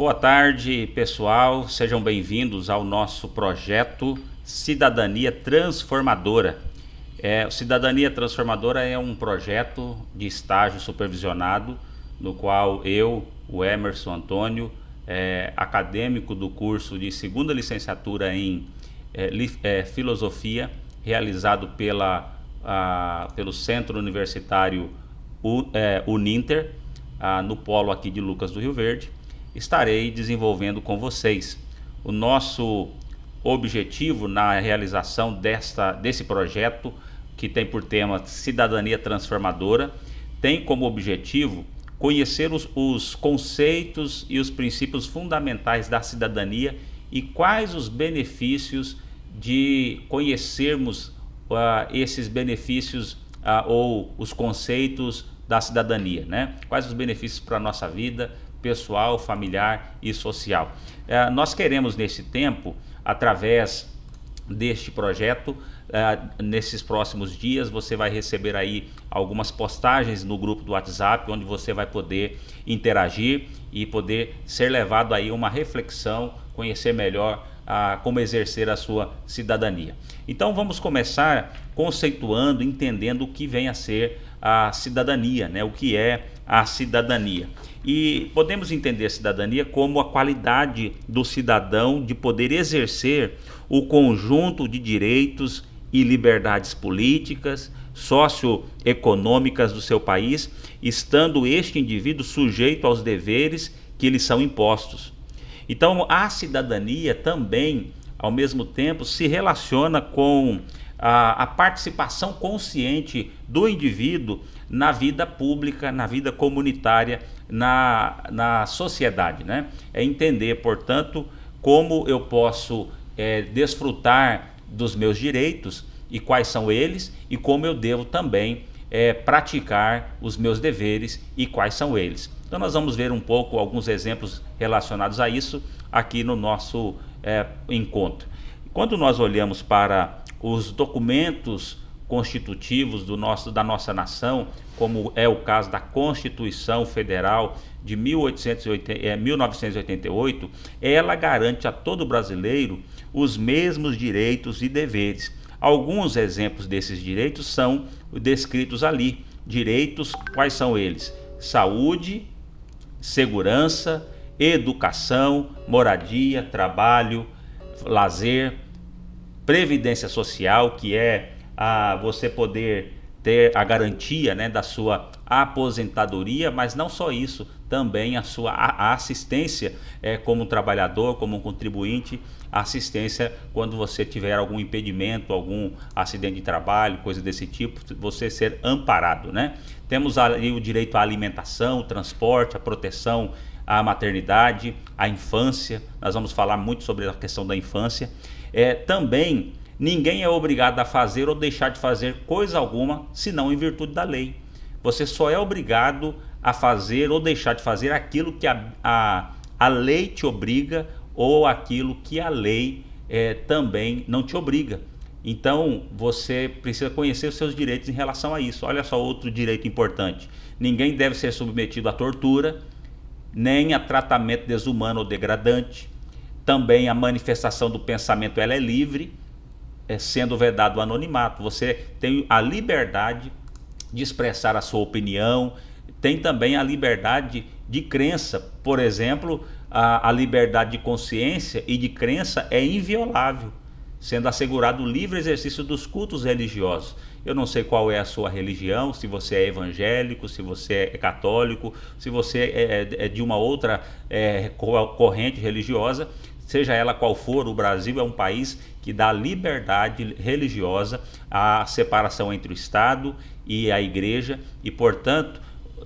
Boa tarde, pessoal. Sejam bem-vindos ao nosso projeto Cidadania Transformadora. O Cidadania Transformadora é um projeto de estágio supervisionado, no qual eu, o Emerson Antônio, acadêmico do curso de segunda licenciatura em Filosofia, realizado pelo Centro Universitário Uninter, no polo aqui de Lucas do Rio Verde, estarei desenvolvendo com vocês. O nosso objetivo na realização desse projeto, que tem por tema Cidadania Transformadora, tem como objetivo conhecer os conceitos e os princípios fundamentais da cidadania e quais os benefícios de conhecermos esses benefícios ou os conceitos da cidadania, né? Quais os benefícios para a nossa vida pessoal, familiar e social. Nós queremos nesse tempo, através deste projeto, nesses próximos dias você vai receber aí algumas postagens no grupo do WhatsApp, onde você vai poder interagir e poder ser levado aí a uma reflexão, conhecer melhor como exercer a sua cidadania. Então vamos começar conceituando, entendendo o que vem a ser a cidadania, né? O que é a cidadania. E podemos entender a cidadania como a qualidade do cidadão de poder exercer o conjunto de direitos e liberdades políticas, socioeconômicas do seu país, estando este indivíduo sujeito aos deveres que lhe são impostos. Então, a cidadania também, ao mesmo tempo, se relaciona com a participação consciente do indivíduo na vida pública, na vida comunitária, na sociedade, né? É entender, portanto, como eu posso desfrutar dos meus direitos e quais são eles, e como eu devo também praticar os meus deveres e quais são eles. Então nós vamos ver um pouco alguns exemplos relacionados a isso aqui no nosso encontro. Quando nós olhamos para os documentos constitutivos da nossa nação, como é o caso da Constituição Federal de 1988, ela garante a todo brasileiro os mesmos direitos e deveres. Alguns exemplos desses direitos são descritos ali. Direitos, quais são eles? Saúde, segurança, educação, moradia, trabalho, lazer, previdência social, que é você poder ter a garantia, né, da sua aposentadoria, mas não só isso, também a sua assistência como trabalhador, como contribuinte, assistência quando você tiver algum impedimento, algum acidente de trabalho, coisa desse tipo, você ser amparado, né? Temos ali o direito à alimentação, transporte, a proteção à maternidade, à infância. Nós vamos falar muito sobre a questão da infância. Também ninguém é obrigado a fazer ou deixar de fazer coisa alguma, senão em virtude da lei. Você só é obrigado a fazer ou deixar de fazer aquilo que a lei te obriga ou aquilo que a lei também não te obriga. Então você precisa conhecer os seus direitos em relação a isso. Olha só outro direito importante. Ninguém deve ser submetido à tortura, nem a tratamento desumano ou degradante. Também a manifestação do pensamento ela é livre, sendo vedado o anonimato. Você tem a liberdade de expressar a sua opinião, tem também a liberdade de crença. Por exemplo, a liberdade de consciência e de crença é inviolável, sendo assegurado o livre exercício dos cultos religiosos. Eu não sei qual é a sua religião, se você é evangélico, se você é católico, se você é de uma outra corrente religiosa, seja ela qual for. O Brasil é um país que dá liberdade religiosa, a separação entre o Estado e a Igreja, e, portanto,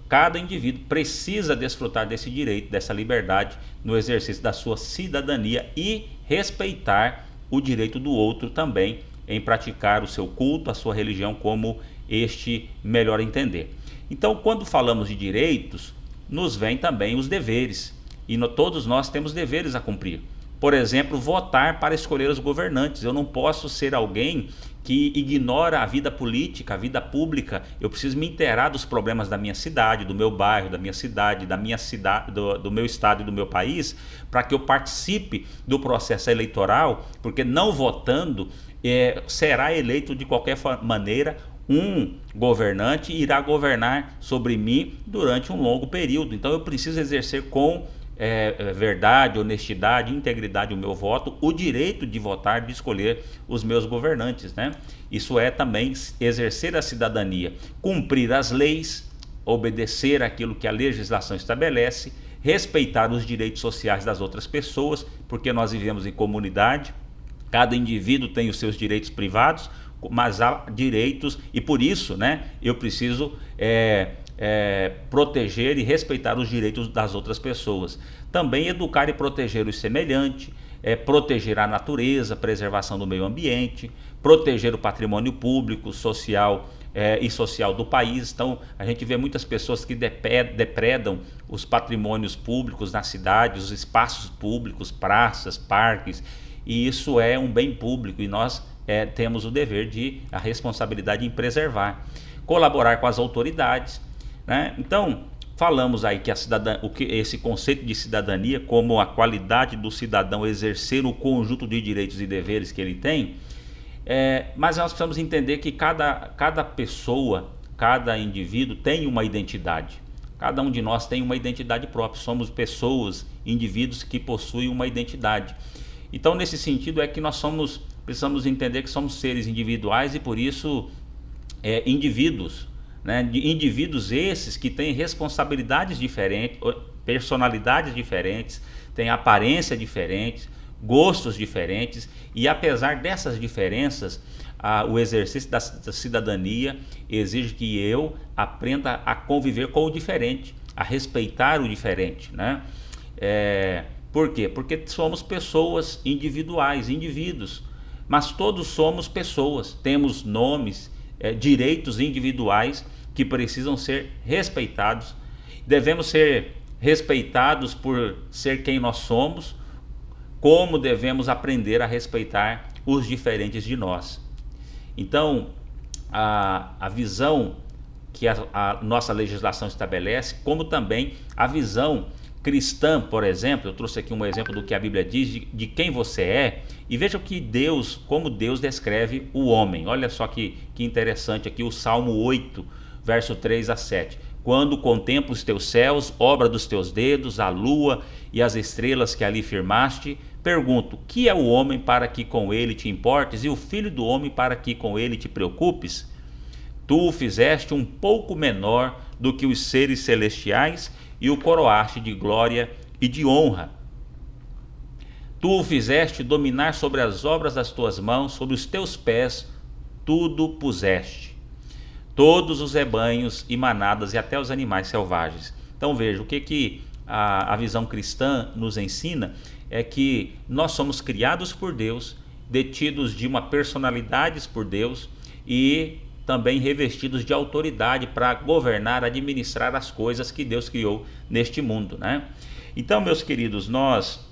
cada indivíduo precisa desfrutar desse direito, dessa liberdade no exercício da sua cidadania e respeitar o direito do outro também em praticar o seu culto, a sua religião, como este melhor entender. Então, quando falamos de direitos, nos vêm também os deveres, e todos nós temos deveres a cumprir. por exemplo, votar para escolher os governantes. Eu não posso ser alguém que ignora a vida política, a vida pública. Eu preciso me inteirar dos problemas da minha cidade, do meu bairro, da minha cidade, do meu estado e do meu país, para que eu participe do processo eleitoral, porque não votando será eleito de qualquer maneira um governante e irá governar sobre mim durante um longo período. Então eu preciso exercer com verdade, honestidade, integridade o meu voto, o direito de votar, de escolher os meus governantes, né? Isso é também exercer a cidadania, cumprir as leis, obedecer aquilo que a legislação estabelece, respeitar os direitos sociais das outras pessoas, porque nós vivemos em comunidade, cada indivíduo tem os seus direitos privados, mas há direitos, e por isso, né, eu preciso proteger e respeitar os direitos das outras pessoas. Também educar e proteger o semelhante, proteger a natureza, preservação do meio ambiente, proteger o patrimônio público, social e social do país. Então a gente vê muitas pessoas que depredam os patrimônios públicos na cidade, os espaços públicos, praças, parques, e isso é um bem público e nós temos o dever a responsabilidade em preservar, colaborar com as autoridades, né? Então falamos aí que esse conceito de cidadania como a qualidade do cidadão exercer o conjunto de direitos e deveres que ele tem, mas nós precisamos entender que cada pessoa, cada indivíduo tem uma identidade. Cada um de nós tem uma identidade própria, somos pessoas, indivíduos que possuem uma identidade. Então nesse sentido é que nós precisamos entender que somos seres individuais e por isso indivíduos, né? Indivíduos esses que têm responsabilidades diferentes, personalidades diferentes, têm aparência diferente, gostos diferentes, e apesar dessas diferenças, o exercício da cidadania exige que eu aprenda a conviver com o diferente, a respeitar o diferente, né? Por quê? Porque somos pessoas individuais, indivíduos, mas todos somos pessoas, temos nomes, direitos individuais que precisam ser respeitados. Devemos ser respeitados por ser quem nós somos, como devemos aprender a respeitar os diferentes de nós. Então, a visão que a nossa legislação estabelece, como também a visão cristã, por exemplo, eu trouxe aqui um exemplo do que a Bíblia diz de quem você é, e veja como Deus descreve o homem. Olha só que interessante aqui o Salmo 8, verso 3 a 7. Quando contemplo os teus céus, obra dos teus dedos, a lua e as estrelas que ali firmaste, pergunto, que é o homem para que com ele te importes e o filho do homem para que com ele te preocupes? Tu o fizeste um pouco menor do que os seres celestiais e o coroaste de glória e de honra. Tu o fizeste dominar sobre as obras das tuas mãos, sobre os teus pés tudo puseste. Todos os rebanhos e manadas e até os animais selvagens. Então veja, o que a visão cristã nos ensina é que nós somos criados por Deus, detidos de uma personalidade por Deus e também revestidos de autoridade para governar, administrar as coisas que Deus criou neste mundo, né? Então, meus queridos, nós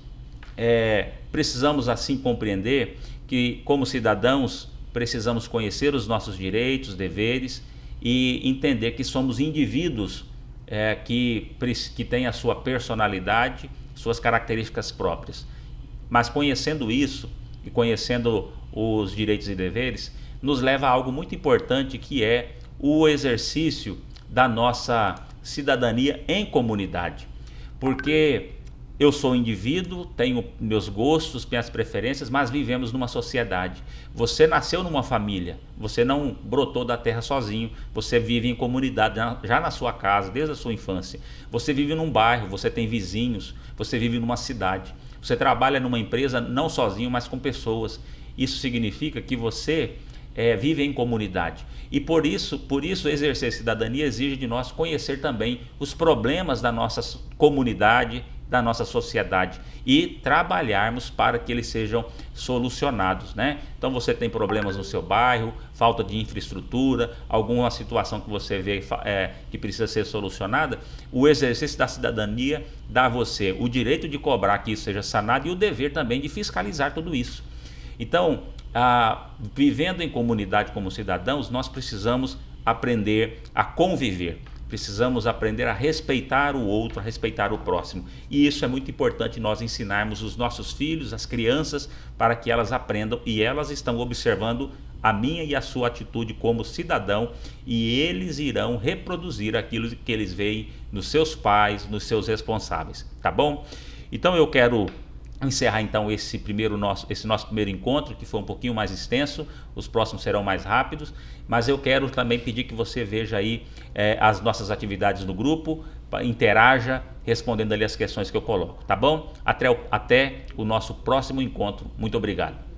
precisamos assim compreender que, como cidadãos, precisamos conhecer os nossos direitos, deveres e entender que somos indivíduos que têm a sua personalidade, suas características próprias. Mas conhecendo isso e conhecendo os direitos e deveres, nos leva a algo muito importante, que é o exercício da nossa cidadania em comunidade. Porque eu sou indivíduo, tenho meus gostos, minhas preferências, mas vivemos numa sociedade. Você nasceu numa família, você não brotou da terra sozinho, você vive em comunidade, já na sua casa, desde a sua infância. Você vive num bairro, você tem vizinhos, você vive numa cidade. Você trabalha numa empresa não sozinho, mas com pessoas. Isso significa que você vive em comunidade. E por isso exercer cidadania exige de nós conhecer também os problemas da nossa comunidade, da nossa sociedade e trabalharmos para que eles sejam solucionados, né? Então você tem problemas no seu bairro, falta de infraestrutura, alguma situação que você vê que precisa ser solucionada, o exercício da cidadania dá a você o direito de cobrar que isso seja sanado e o dever também de fiscalizar tudo isso. Então, vivendo em comunidade como cidadãos, nós precisamos aprender a conviver. Precisamos aprender a respeitar o outro, a respeitar o próximo. E isso é muito importante nós ensinarmos os nossos filhos, as crianças, para que elas aprendam, e elas estão observando a minha e a sua atitude como cidadão, e eles irão reproduzir aquilo que eles veem nos seus pais, nos seus responsáveis, tá bom? Então eu quero encerrar então esse nosso primeiro encontro, que foi um pouquinho mais extenso. Os próximos serão mais rápidos, mas eu quero também pedir que você veja aí as nossas atividades no grupo, interaja respondendo ali as questões que eu coloco, tá bom? Até o nosso próximo encontro. Muito obrigado.